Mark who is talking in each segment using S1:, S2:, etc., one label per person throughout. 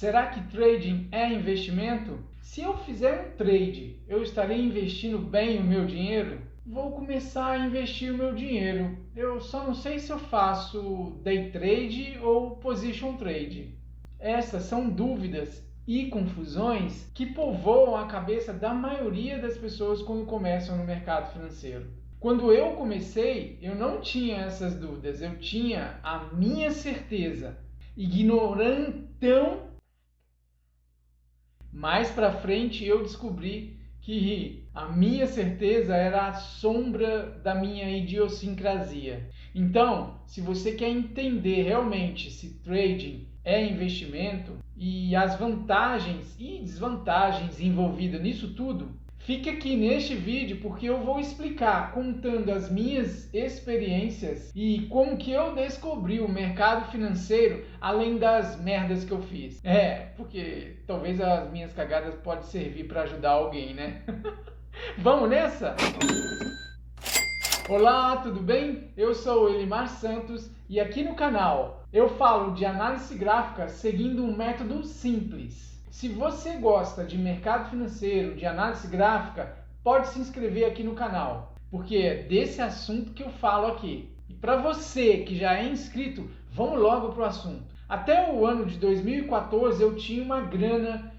S1: Será que trading é investimento? Se eu fizer um trade, eu estarei investindo bem o meu dinheiro? Vou começar a investir o meu dinheiro. Eu só não sei se eu faço day trade ou position trade. Essas são dúvidas e confusões que povoam a cabeça da maioria das pessoas quando começam no mercado financeiro. Quando eu comecei, eu não tinha essas dúvidas, eu tinha a minha certeza. Ignorantão. Mais para frente eu descobri que a minha certeza era a sombra da minha idiosincrasia. Então, se você quer entender realmente se trading é investimento e as vantagens e desvantagens envolvidas nisso tudo, fique aqui neste vídeo porque eu vou explicar contando as minhas experiências e como que eu descobri o mercado financeiro além das merdas que eu fiz. Porque talvez as minhas cagadas podem servir para ajudar alguém, né? Vamos nessa? Olá, tudo bem? Eu sou o Elimar Santos e aqui no canal eu falo de análise gráfica seguindo um método simples. Se você gosta de mercado financeiro, de análise gráfica, pode se inscrever aqui no canal, porque é desse assunto que eu falo aqui. E para você que já é inscrito, vamos logo para o assunto. Até o ano de 2014 eu tinha uma grana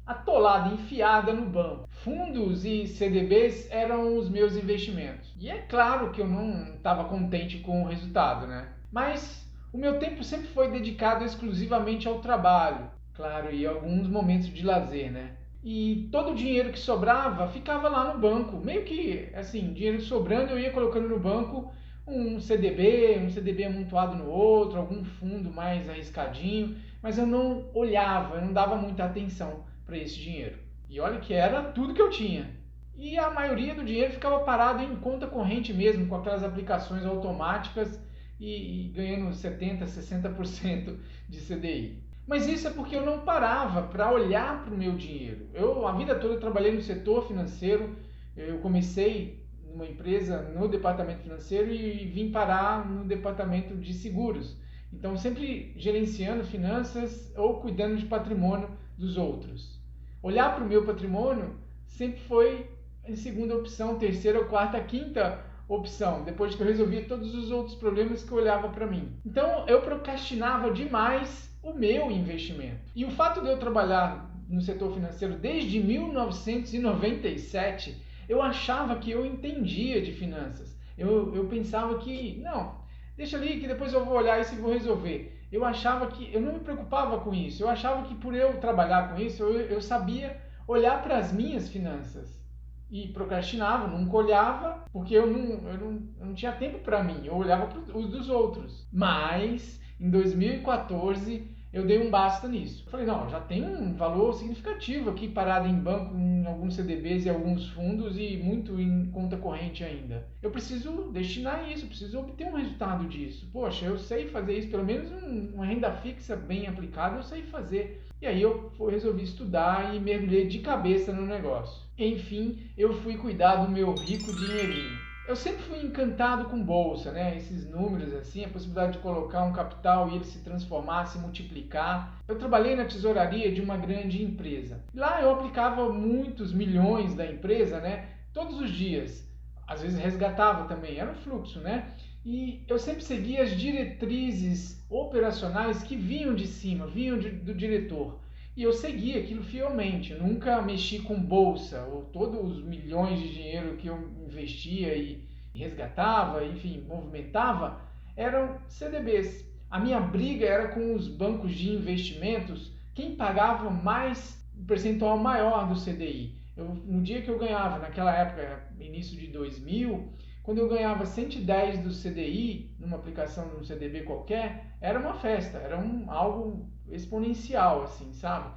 S1: atolada, enfiada no banco. Fundos e CDBs eram os meus investimentos. E é claro que eu não estava contente com o resultado, né? Mas o meu tempo sempre foi dedicado exclusivamente ao trabalho. Claro, e alguns momentos de lazer, né? E todo o dinheiro que sobrava ficava lá no banco. Meio que, assim, dinheiro sobrando eu ia colocando no banco um CDB amontoado no outro, algum fundo mais arriscadinho. Mas eu não olhava, eu não dava muita atenção para esse dinheiro. E olha que era tudo que eu tinha. E a maioria do dinheiro ficava parado em conta corrente mesmo, com aquelas aplicações automáticas e ganhando 70%, 60% de CDI. Mas isso é porque eu não parava para olhar para o meu dinheiro. A vida toda eu trabalhei no setor financeiro, eu comecei numa empresa no departamento financeiro e vim parar no departamento de seguros. Então sempre gerenciando finanças ou cuidando de patrimônio dos outros. Olhar para o meu patrimônio sempre foi em segunda opção, terceira, quarta, quinta opção, depois que eu resolvi todos os outros problemas que eu olhava para mim. Então eu procrastinava demais o meu investimento. E o fato de eu trabalhar no setor financeiro desde 1997, eu achava que eu entendia de finanças. Eu pensava que, não, deixa ali que depois eu vou olhar isso e vou resolver. Eu achava que, eu não me preocupava com isso. Eu achava que por eu trabalhar com isso, eu sabia olhar para as minhas finanças. E procrastinava, nunca olhava, porque eu não tinha tempo para mim, eu olhava para os dos outros. Mas, em 2014, eu dei um basta nisso. Eu falei, não, já tem um valor significativo aqui parado em banco, em alguns CDBs e alguns fundos e muito em conta corrente ainda. Eu preciso destinar isso, preciso obter um resultado disso. Poxa, eu sei fazer isso, pelo menos uma renda fixa bem aplicada eu sei fazer. E aí eu resolvi estudar e mergulhei de cabeça no negócio. Enfim, eu fui cuidar do meu rico dinheirinho. Eu sempre fui encantado com bolsa, né? Esses números assim, a possibilidade de colocar um capital e ele se transformar, se multiplicar. Eu trabalhei na tesouraria de uma grande empresa. Lá eu aplicava muitos milhões da empresa, né? Todos os dias. Às vezes resgatava também, era um fluxo, né? E eu sempre seguia as diretrizes operacionais que vinham de cima, vinham do diretor. E eu seguia aquilo fielmente, eu nunca mexi com bolsa, ou todos os milhões de dinheiro que eu investia e resgatava, enfim, movimentava, eram CDBs. A minha briga era com os bancos de investimentos, quem pagava mais, um percentual maior do CDI. No dia que eu ganhava, naquela época, início de 2000, quando eu ganhava 110 do CDI, numa aplicação de um CDB qualquer, era uma festa, era algo exponencial, assim, sabe?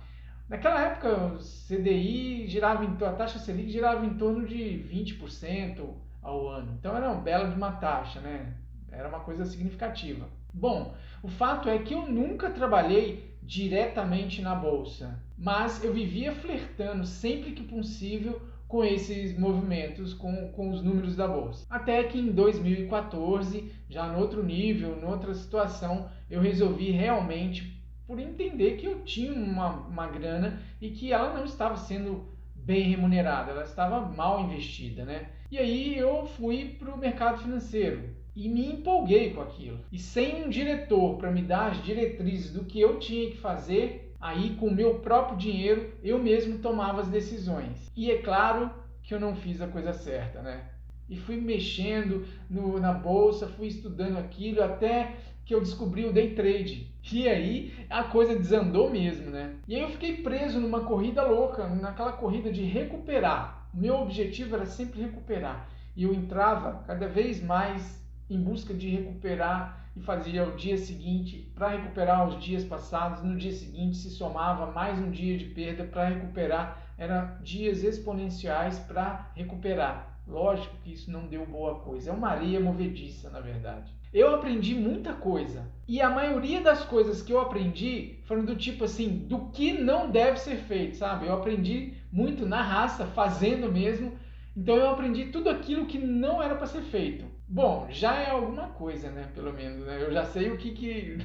S1: Naquela época, o CDI a taxa Selic girava em torno de 20% ao ano. Então era uma bela de uma taxa, né? Era uma coisa significativa. Bom, o fato é que eu nunca trabalhei diretamente na bolsa, mas eu vivia flertando sempre que possível com esses movimentos, com os números da bolsa. Até que em 2014, já no outro nível, em outra situação, eu resolvi realmente por entender que eu tinha uma grana e que ela não estava sendo bem remunerada, ela estava mal investida, né? E aí eu fui para o mercado financeiro e me empolguei com aquilo. E sem um diretor para me dar as diretrizes do que eu tinha que fazer, aí com o meu próprio dinheiro eu mesmo tomava as decisões. E é claro que eu não fiz a coisa certa, né? E fui mexendo na bolsa, fui estudando aquilo até que eu descobri o day trade. E aí a coisa desandou mesmo, né? E aí eu fiquei preso numa corrida louca, naquela corrida de recuperar. O meu objetivo era sempre recuperar. E eu entrava cada vez mais em busca de recuperar e fazia o dia seguinte para recuperar os dias passados. No dia seguinte se somava mais um dia de perda para recuperar. Eram dias exponenciais para recuperar. Lógico que isso não deu boa coisa. É uma areia movediça, na verdade. Eu aprendi muita coisa. E a maioria das coisas que eu aprendi foram do tipo assim, do que não deve ser feito, sabe? Eu aprendi muito na raça, fazendo mesmo. Então eu aprendi tudo aquilo que não era para ser feito. Bom, já é alguma coisa, né? Pelo menos, né? Eu já sei o que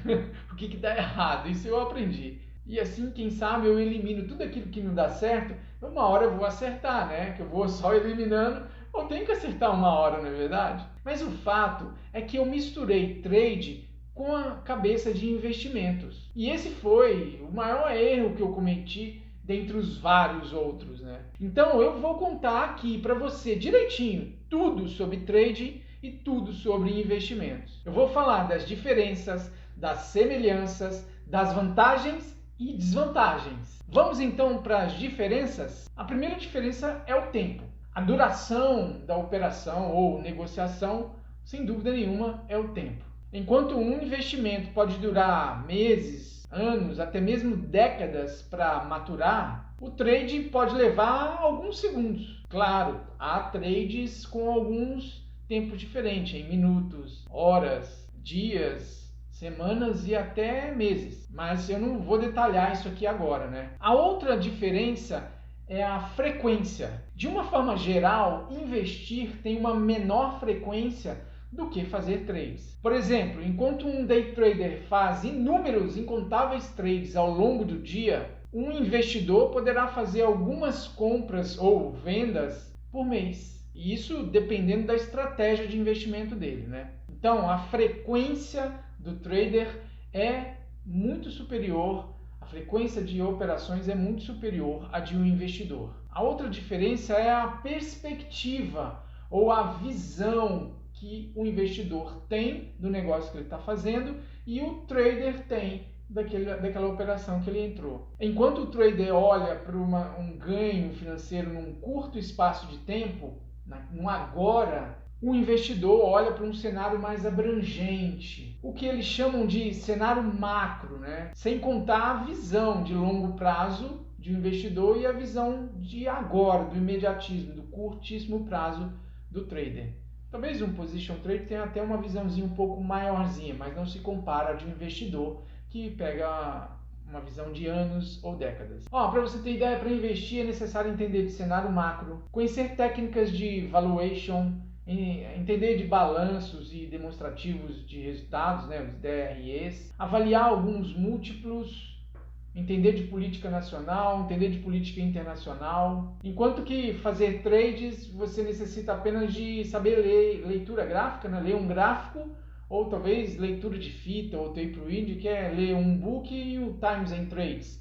S1: o que dá errado. Isso eu aprendi. E assim, quem sabe, eu elimino tudo aquilo que não dá certo. Uma hora eu vou acertar, né? Que eu vou só eliminando. Eu tenho que acertar uma hora, não é verdade? Mas o fato é que eu misturei trade com a cabeça de investimentos. E esse foi o maior erro que eu cometi dentre os vários outros, né? Então eu vou contar aqui para você direitinho tudo sobre trade e tudo sobre investimentos. Eu vou falar das diferenças, das semelhanças, das vantagens e desvantagens. Vamos então para as diferenças? A primeira diferença é o tempo. A duração da operação ou negociação, sem dúvida nenhuma, é o tempo. Enquanto um investimento pode durar meses, anos, até mesmo décadas para maturar, o trade pode levar alguns segundos. Claro, há trades com alguns tempos diferentes, em minutos, horas, dias, semanas e até meses. Mas eu não vou detalhar isso aqui agora, né? A outra diferença é a frequência. De uma forma geral, investir tem uma menor frequência do que fazer trades. Por exemplo, enquanto um day trader faz incontáveis trades ao longo do dia, um investidor poderá fazer algumas compras ou vendas por mês. E isso dependendo da estratégia de investimento dele, né? Então, a frequência do trader é muito superior. A frequência de operações é muito superior à de um investidor. A outra diferença é a perspectiva ou a visão que o investidor tem do negócio que ele está fazendo e o trader tem daquela operação que ele entrou. Enquanto o trader olha para um ganho financeiro num curto espaço de tempo, no agora, o investidor olha para um cenário mais abrangente, o que eles chamam de cenário macro, né? Sem contar a visão de longo prazo de um investidor e a visão de agora, do imediatismo, do curtíssimo prazo do trader. Talvez um position trader tenha até uma visãozinha um pouco maiorzinha, mas não se compara a de um investidor que pega uma visão de anos ou décadas. Para você ter ideia, para investir é necessário entender de cenário macro, conhecer técnicas de valuation, entender de balanços e demonstrativos de resultados, né, os DREs, avaliar alguns múltiplos, entender de política nacional, entender de política internacional. Enquanto que fazer trades, você necessita apenas de saber ler leitura gráfica, né, ler um gráfico, ou talvez leitura de fita ou tape read, que é ler um book e o Times and Trades.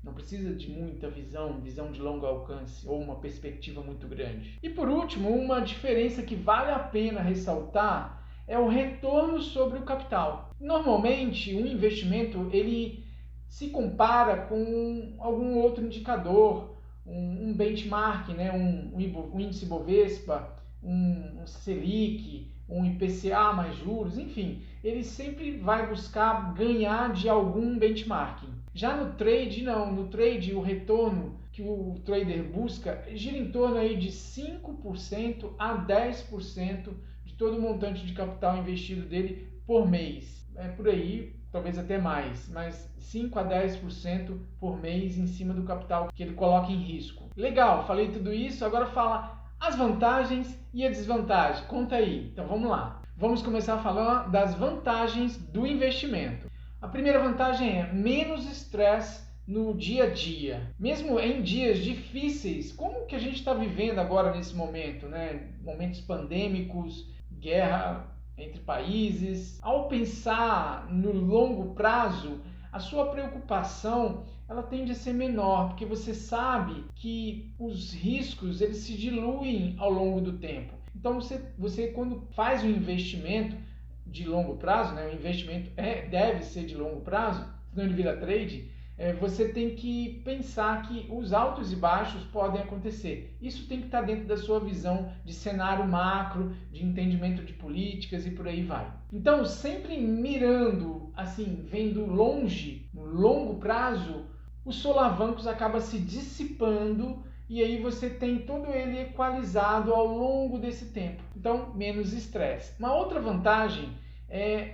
S1: Não precisa de muita visão de longo alcance ou uma perspectiva muito grande. E por último, uma diferença que vale a pena ressaltar é o retorno sobre o capital. Normalmente, um investimento ele se compara com algum outro indicador, um benchmark, né? um índice Bovespa, um Selic, um IPCA mais juros, enfim, ele sempre vai buscar ganhar de algum benchmarking. Já no trade, não. No trade, o retorno que o trader busca gira em torno aí de 5% a 10% de todo o montante de capital investido dele por mês. É por aí, talvez até mais, mas 5 a 10% por mês em cima do capital que ele coloca em risco. Legal, falei tudo isso, agora fala as vantagens e a desvantagem. Conta aí. Então vamos lá. Vamos começar a falar das vantagens do investimento. A primeira vantagem é menos estresse no dia a dia. Mesmo em dias difíceis, como que a gente está vivendo agora nesse momento, né? Momentos pandêmicos, guerra entre países. Ao pensar no longo prazo, a sua preocupação ela tende a ser menor, porque você sabe que os riscos eles se diluem ao longo do tempo. Então você quando faz um investimento de longo prazo, né, o investimento deve ser de longo prazo, senão ele vira trade, você tem que pensar que os altos e baixos podem acontecer. Isso tem que estar dentro da sua visão de cenário macro, de entendimento de políticas e por aí vai. Então, sempre mirando, assim, vendo longe, no longo prazo, os solavancos acabam se dissipando e aí você tem todo ele equalizado ao longo desse tempo. Então, menos estresse. Uma outra vantagem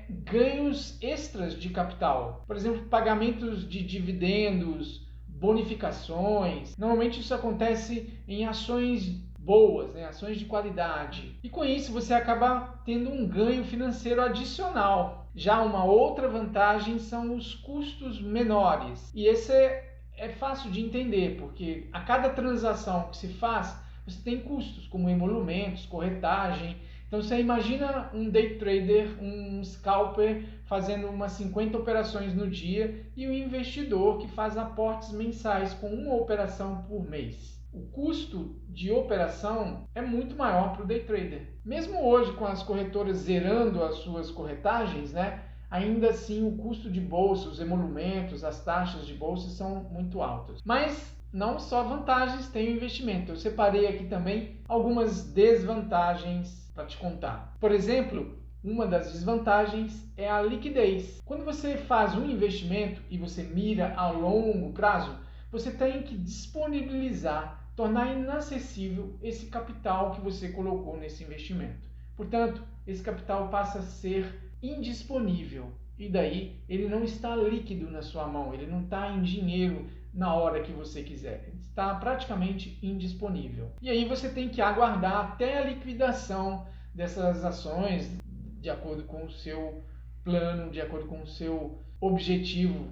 S1: ganhos extras de capital. Por exemplo, pagamentos de dividendos, bonificações. Normalmente isso acontece em ações boas, né? Ações de qualidade. E com isso você acaba tendo um ganho financeiro adicional. Já uma outra vantagem são os custos menores. E esse é fácil de entender, porque a cada transação que se faz, você tem custos, como emolumentos, corretagem. Então você imagina um day trader, um scalper fazendo umas 50 operações no dia e um investidor que faz aportes mensais com uma operação por mês. O custo de operação é muito maior para o day trader. Mesmo hoje com as corretoras zerando as suas corretagens, né, ainda assim o custo de bolsa, os emolumentos, as taxas de bolsa são muito altas. Mas não só vantagens tem o investimento. Eu separei aqui também algumas desvantagens para te contar. Por exemplo, uma das desvantagens é a liquidez. Quando você faz um investimento e você mira a longo prazo, você tem que disponibilizar, tornar inacessível esse capital que você colocou nesse investimento. Portanto, esse capital passa a ser indisponível e daí ele não está líquido na sua mão, ele não está em dinheiro na hora que você quiser, ele está praticamente indisponível. E aí você tem que aguardar até a liquidação dessas ações de acordo com o seu plano, de acordo com o seu objetivo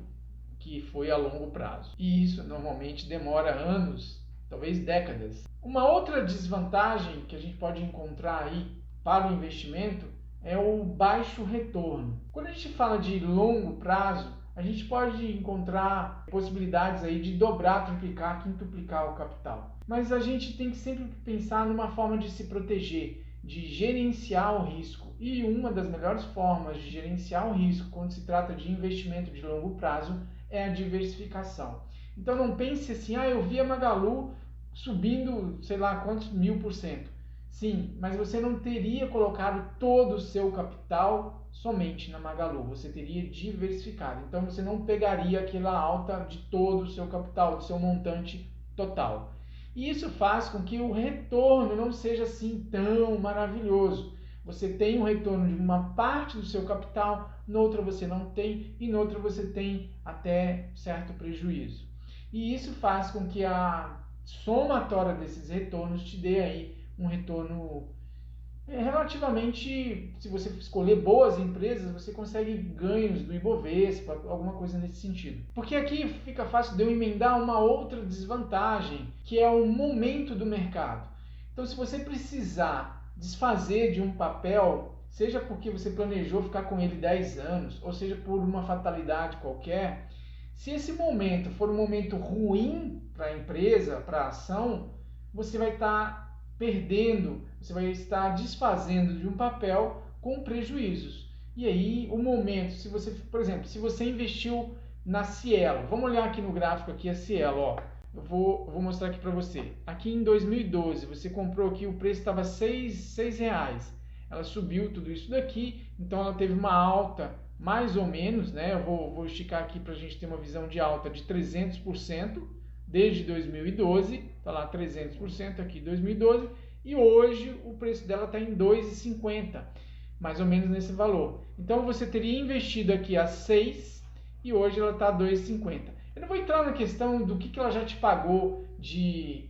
S1: que foi a longo prazo. E isso normalmente demora anos, talvez décadas. Uma outra desvantagem que a gente pode encontrar aí para o investimento é o baixo retorno. Quando a gente fala de longo prazo, a gente pode encontrar possibilidades aí de dobrar, triplicar, quintuplicar o capital. Mas a gente tem que sempre pensar numa forma de se proteger, de gerenciar o risco. E uma das melhores formas de gerenciar o risco quando se trata de investimento de longo prazo é a diversificação. Então não pense assim, eu vi a Magalu subindo, sei lá quantos 1000%. Sim, mas você não teria colocado todo o seu capital somente na Magalu, você teria diversificado. Então você não pegaria aquela alta de todo o seu capital, do seu montante total. E isso faz com que o retorno não seja assim tão maravilhoso. Você tem um retorno de uma parte do seu capital, noutra você não tem e noutra você tem até certo prejuízo. E isso faz com que a somatória desses retornos te dê aí um retorno relativamente, se você escolher boas empresas, você consegue ganhos do Ibovespa, alguma coisa nesse sentido. Porque aqui fica fácil de eu emendar uma outra desvantagem, que é o momento do mercado. Então, se você precisar desfazer de um papel, seja porque você planejou ficar com ele 10 anos, ou seja por uma fatalidade qualquer, se esse momento for um momento ruim para a empresa, para a ação, você vai estar perdendo, você vai estar desfazendo de um papel com prejuízos. E aí, o momento, se você, por exemplo, se você investiu na Cielo, vamos olhar aqui no gráfico aqui a Cielo, ó. Eu vou mostrar aqui para você. Aqui em 2012, você comprou aqui, o preço estava R$6. Ela subiu tudo isso daqui, então ela teve uma alta mais ou menos, né? Eu vou esticar aqui para a gente ter uma visão de alta de 300%. Desde 2012, está lá 300% aqui 2012, e hoje o preço dela está em R$2,50, mais ou menos nesse valor. Então você teria investido aqui a 6 e hoje ela está a R$2,50. Eu não vou entrar na questão do que ela já te pagou de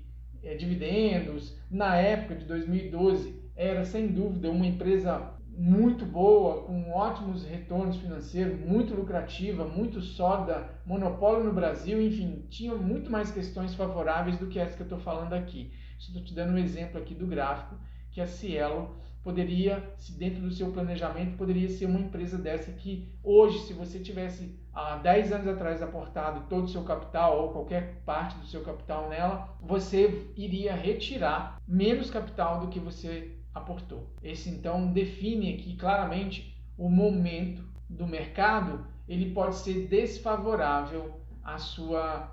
S1: dividendos. Na época de 2012 era sem dúvida uma empresa muito boa, com ótimos retornos financeiros, muito lucrativa, muito sólida, monopólio no Brasil, enfim, tinha muito mais questões favoráveis do que essa que eu estou falando aqui. Estou te dando um exemplo aqui do gráfico, que a Cielo poderia, se dentro do seu planejamento, poderia ser uma empresa dessa que hoje, se você tivesse há 10 anos atrás aportado todo o seu capital ou qualquer parte do seu capital nela, você iria retirar menos capital do que você aportou. Esse então define aqui claramente o momento do mercado, ele pode ser desfavorável à sua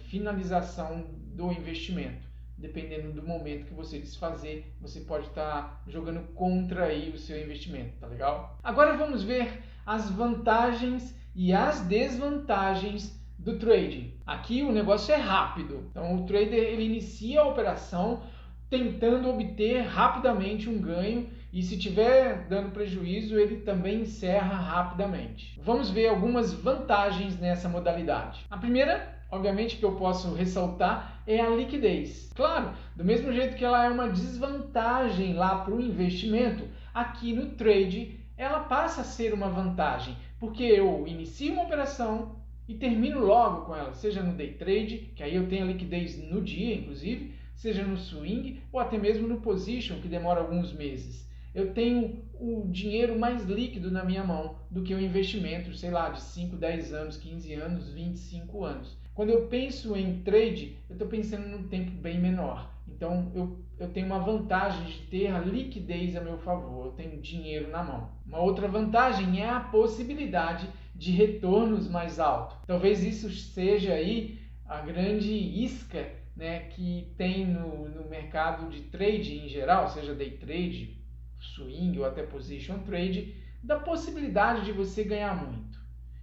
S1: finalização do investimento. Dependendo do momento que você desfazer, você pode estar jogando contra aí o seu investimento, tá legal? Agora vamos ver as vantagens e as desvantagens do trading. Aqui o negócio é rápido, então o trader ele inicia a operação tentando obter rapidamente um ganho e se tiver dando prejuízo, ele também encerra rapidamente. Vamos ver algumas vantagens nessa modalidade. A primeira, obviamente, que eu posso ressaltar é a liquidez. Claro, do mesmo jeito que ela é uma desvantagem lá para o investimento, aqui no trade ela passa a ser uma vantagem, porque eu inicio uma operação e termino logo com ela, seja no day trade, que aí eu tenho a liquidez no dia, inclusive, seja no swing ou até mesmo no position, que demora alguns meses. Eu tenho o dinheiro mais líquido na minha mão do que o investimento, sei lá, de 5, 10 anos, 15 anos, 25 anos. Quando eu penso em trade, eu estou pensando num tempo bem menor. Então, eu tenho uma vantagem de ter a liquidez a meu favor, eu tenho dinheiro na mão. Uma outra vantagem é a possibilidade de retornos mais altos. Talvez isso seja aí a grande isca, né, que tem no mercado de trade em geral, seja day trade, swing ou até position trade, da possibilidade de você ganhar muito.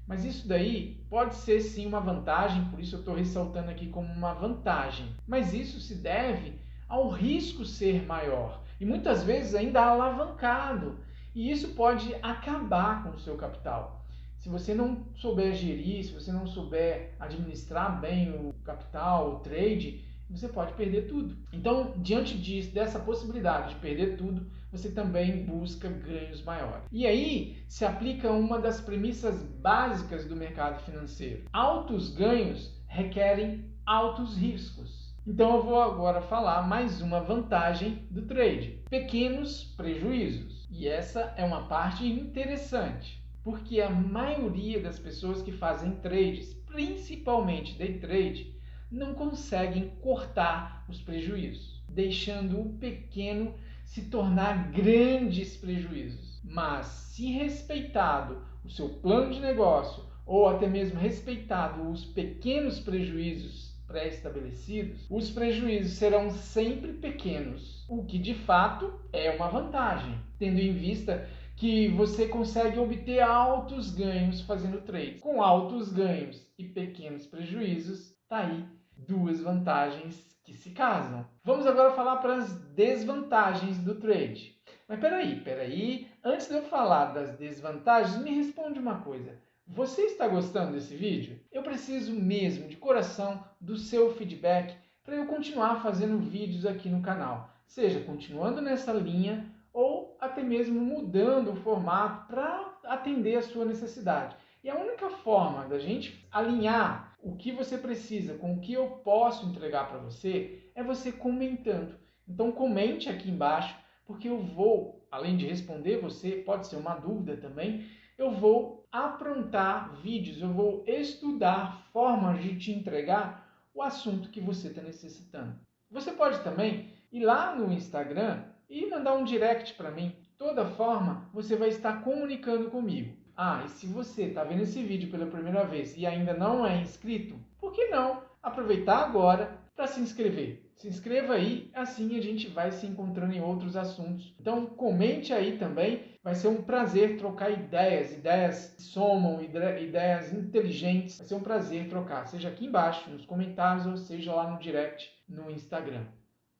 S1: Mas isso daí pode ser sim uma vantagem, por isso eu estou ressaltando aqui como uma vantagem. Mas isso se deve ao risco ser maior e muitas vezes ainda alavancado. E isso pode acabar com o seu capital. Se você não souber gerir, se você não souber administrar bem o capital, o trade, você pode perder tudo. Então, diante dessa possibilidade de perder tudo, você também busca ganhos maiores. E aí se aplica uma das premissas básicas do mercado financeiro. Altos ganhos requerem altos riscos. Então eu vou agora falar mais uma vantagem do trade: pequenos prejuízos. E essa é uma parte interessante, porque a maioria das pessoas que fazem trades, principalmente day trade, não conseguem cortar os prejuízos, deixando o pequeno se tornar grandes prejuízos. Mas se respeitado o seu plano de negócio ou até mesmo respeitado os pequenos prejuízos pré-estabelecidos, os prejuízos serão sempre pequenos, o que de fato é uma vantagem, tendo em vista que você consegue obter altos ganhos fazendo trade. Com altos ganhos e pequenos prejuízos, tá aí duas vantagens que se casam. Vamos agora falar para as desvantagens do trade. Mas peraí, antes de eu falar das desvantagens, me responde uma coisa. Você está gostando desse vídeo? Eu preciso mesmo, de coração, do seu feedback para eu continuar fazendo vídeos aqui no canal. Seja continuando nessa linha ou até mesmo mudando o formato para atender a sua necessidade. E a única forma da gente alinhar o que você precisa com o que eu posso entregar para você é você comentando. Então comente aqui embaixo, porque eu vou, além de responder você, pode ser uma dúvida também, eu vou aprontar vídeos, eu vou estudar formas de te entregar o assunto que você está necessitando. Você pode também ir lá no Instagram e mandar um direct para mim. De toda forma, você vai estar comunicando comigo. Ah, e se você está vendo esse vídeo pela primeira vez e ainda não é inscrito, por que não aproveitar agora para se inscrever? Se inscreva aí, assim a gente vai se encontrando em outros assuntos. Então comente aí também, vai ser um prazer trocar ideias que somam, ideias inteligentes. Vai ser um prazer trocar, seja aqui embaixo nos comentários ou seja lá no direct no Instagram.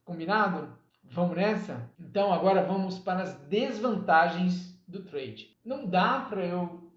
S1: Combinado? Vamos nessa? Então agora vamos para as desvantagens do trade. Não dá para eu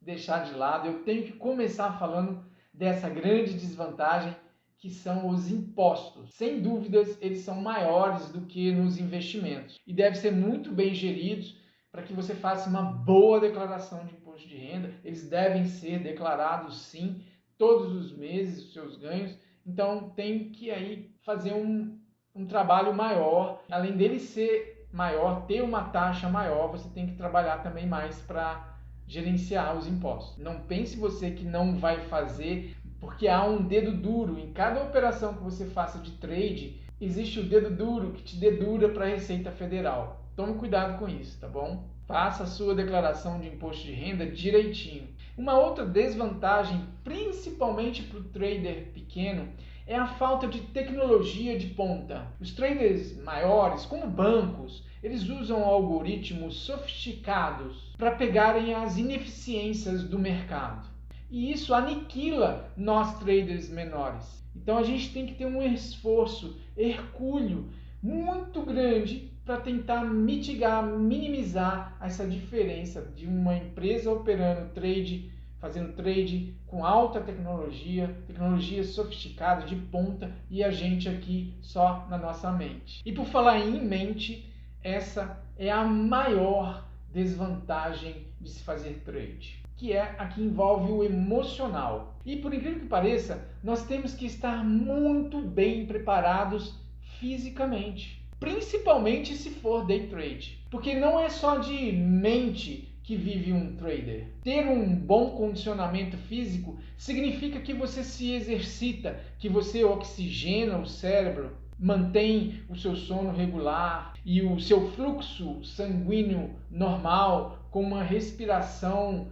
S1: deixar de lado, eu tenho que começar falando dessa grande desvantagem que são os impostos. Sem dúvidas, eles são maiores do que nos investimentos e devem ser muito bem geridos, para que você faça uma boa declaração de imposto de renda. Eles devem ser declarados sim, todos os meses, os seus ganhos. Então tem que aí fazer um trabalho maior. Além dele ser maior, ter uma taxa maior, você tem que trabalhar também mais para gerenciar os impostos. Não pense você que não vai fazer, porque há um dedo duro. Em cada operação que você faça de trade, existe o dedo duro que te dedura para a Receita Federal. Tome cuidado com isso, tá bom? Faça a sua declaração de imposto de renda direitinho. Uma outra desvantagem, principalmente para o trader pequeno, é a falta de tecnologia de ponta. Os traders maiores, como bancos, eles usam algoritmos sofisticados para pegarem as ineficiências do mercado. E isso aniquila nós traders menores. Então a gente tem que ter um esforço hercúleo muito grande para tentar mitigar, minimizar essa diferença de uma empresa operando trade, fazendo trade com alta tecnologia, tecnologia sofisticada, de ponta, e a gente aqui só na nossa mente. E por falar em mente, essa é a maior desvantagem de se fazer trade, que é a que envolve o emocional. E por incrível que pareça, nós temos que estar muito bem preparados fisicamente, principalmente se for day trade, porque não é só de mente que vive um trader. Ter um bom condicionamento físico significa que você se exercita, que você oxigena o cérebro, mantém o seu sono regular e o seu fluxo sanguíneo normal, com uma respiração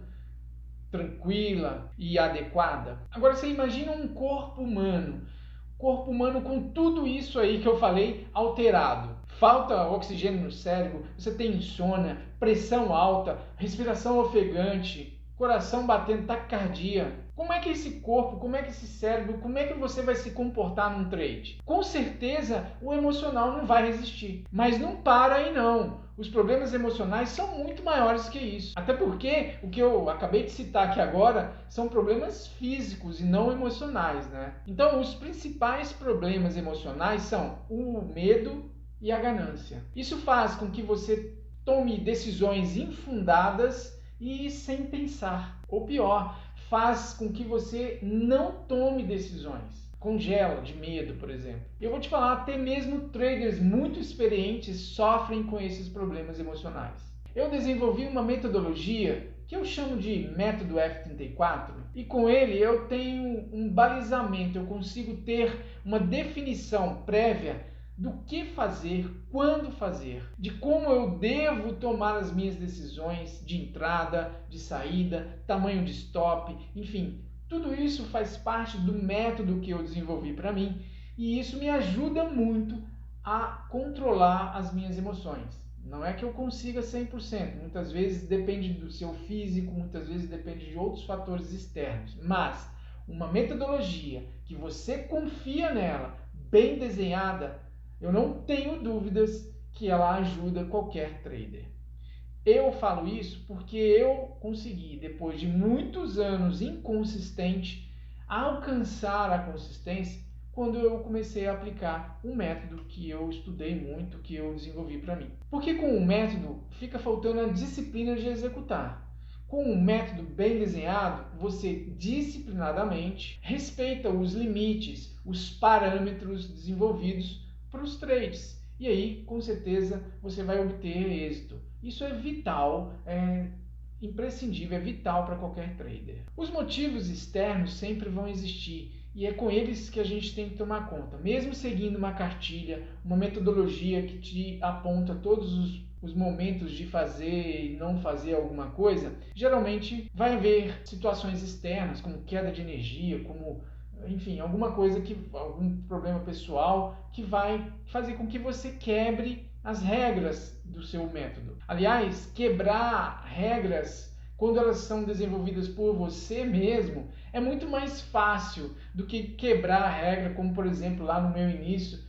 S1: tranquila e adequada. Agora você imagina um corpo humano com tudo isso aí que eu falei alterado. Falta oxigênio no cérebro, você tem insônia, pressão alta, respiração ofegante, coração batendo, taquicardia. Como é que esse corpo, como é que esse cérebro, como é que você vai se comportar num trade? Com certeza o emocional não vai resistir. Mas não para aí não. Os problemas emocionais são muito maiores que isso. Até porque o que eu acabei de citar aqui agora são problemas físicos e não emocionais, né? Então os principais problemas emocionais são o medo e a ganância. Isso faz com que você tome decisões infundadas e sem pensar. Ou pior, faz com que você não tome decisões. Congela de medo, por exemplo. Eu vou te falar, até mesmo traders muito experientes sofrem com esses problemas emocionais. Eu desenvolvi uma metodologia que eu chamo de método F34 e com ele eu tenho um balizamento, eu consigo ter uma definição prévia do que fazer, quando fazer, de como eu devo tomar as minhas decisões de entrada, de saída, tamanho de stop, enfim, tudo isso faz parte do método que eu desenvolvi para mim e isso me ajuda muito a controlar as minhas emoções. Não é que eu consiga 100%, muitas vezes depende do seu físico, muitas vezes depende de outros fatores externos, mas uma metodologia que você confia nela, bem desenhada, eu não tenho dúvidas que ela ajuda qualquer trader. Eu falo isso porque eu consegui, depois de muitos anos inconsistente, alcançar a consistência quando eu comecei a aplicar um método que eu estudei muito, que eu desenvolvi para mim. Porque com o método fica faltando a disciplina de executar. Com um método bem desenhado, você disciplinadamente respeita os limites, os parâmetros desenvolvidos para os trades. E aí, com certeza, você vai obter êxito. Isso é vital, é imprescindível, é vital para qualquer trader. Os motivos externos sempre vão existir e é com eles que a gente tem que tomar conta. Mesmo seguindo uma cartilha, uma metodologia que te aponta todos os momentos de fazer e não fazer alguma coisa, geralmente vai haver situações externas, como queda de energia, como enfim, alguma coisa algum problema pessoal que vai fazer com que você quebre as regras do seu método. Aliás, quebrar regras quando elas são desenvolvidas por você mesmo é muito mais fácil do que quebrar a regra, como por exemplo lá no meu início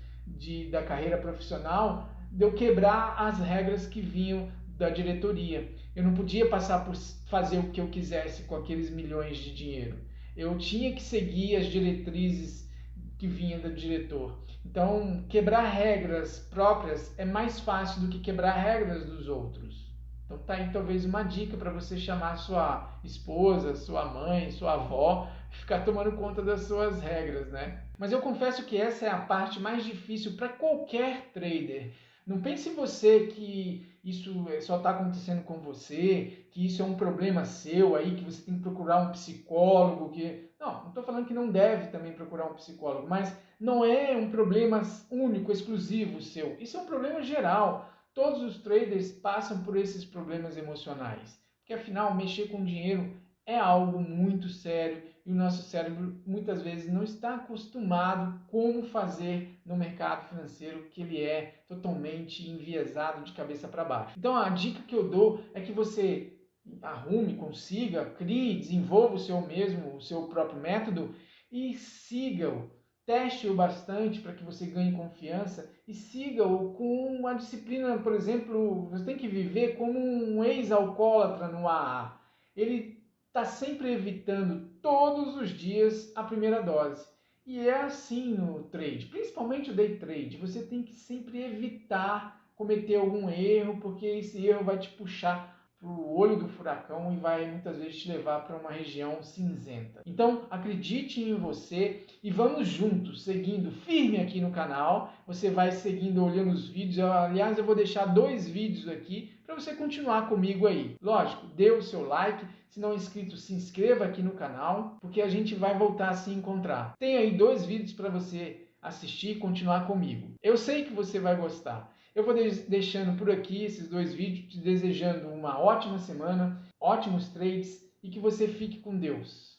S1: da carreira profissional, de eu quebrar as regras que vinham da diretoria. Eu não podia passar por fazer o que eu quisesse com aqueles milhões de dinheiro. Eu tinha que seguir as diretrizes que vinham do diretor. Então, quebrar regras próprias é mais fácil do que quebrar regras dos outros. Então tá aí talvez uma dica para você chamar sua esposa, sua mãe, sua avó, ficar tomando conta das suas regras, né? Mas eu confesso que essa é a parte mais difícil para qualquer trader. Não pense em você que isso só está acontecendo com você, que isso é um problema seu aí, que você tem que procurar um psicólogo, que... Não estou falando que não deve também procurar um psicólogo, mas não é um problema único, exclusivo seu. Isso é um problema geral. Todos os traders passam por esses problemas emocionais, porque afinal mexer com dinheiro é algo muito sério e o nosso cérebro muitas vezes não está acostumado como fazer no mercado financeiro, que ele é totalmente enviesado de cabeça para baixo. Então a dica que eu dou é que você arrume, consiga, crie, desenvolva o seu próprio método e siga-o. Teste-o bastante para que você ganhe confiança e siga-o com uma disciplina, por exemplo, você tem que viver como um ex-alcoólatra no AA. Ele está sempre evitando todos os dias a primeira dose. E é assim no trade, principalmente o day trade. Você tem que sempre evitar cometer algum erro, porque esse erro vai te puxar para o olho do furacão e vai muitas vezes te levar para uma região cinzenta. Então acredite em você e vamos juntos, seguindo firme aqui no canal. Você vai seguindo, olhando os vídeos. Aliás, eu vou deixar 2 vídeos aqui para você continuar comigo aí. Lógico, dê o seu like. Se não é inscrito, se inscreva aqui no canal, porque a gente vai voltar a se encontrar. Tem aí 2 vídeos para você assistir e continuar comigo. Eu sei que você vai gostar. Eu vou deixando por aqui esses 2 vídeos, te desejando uma ótima semana, ótimos trades e que você fique com Deus.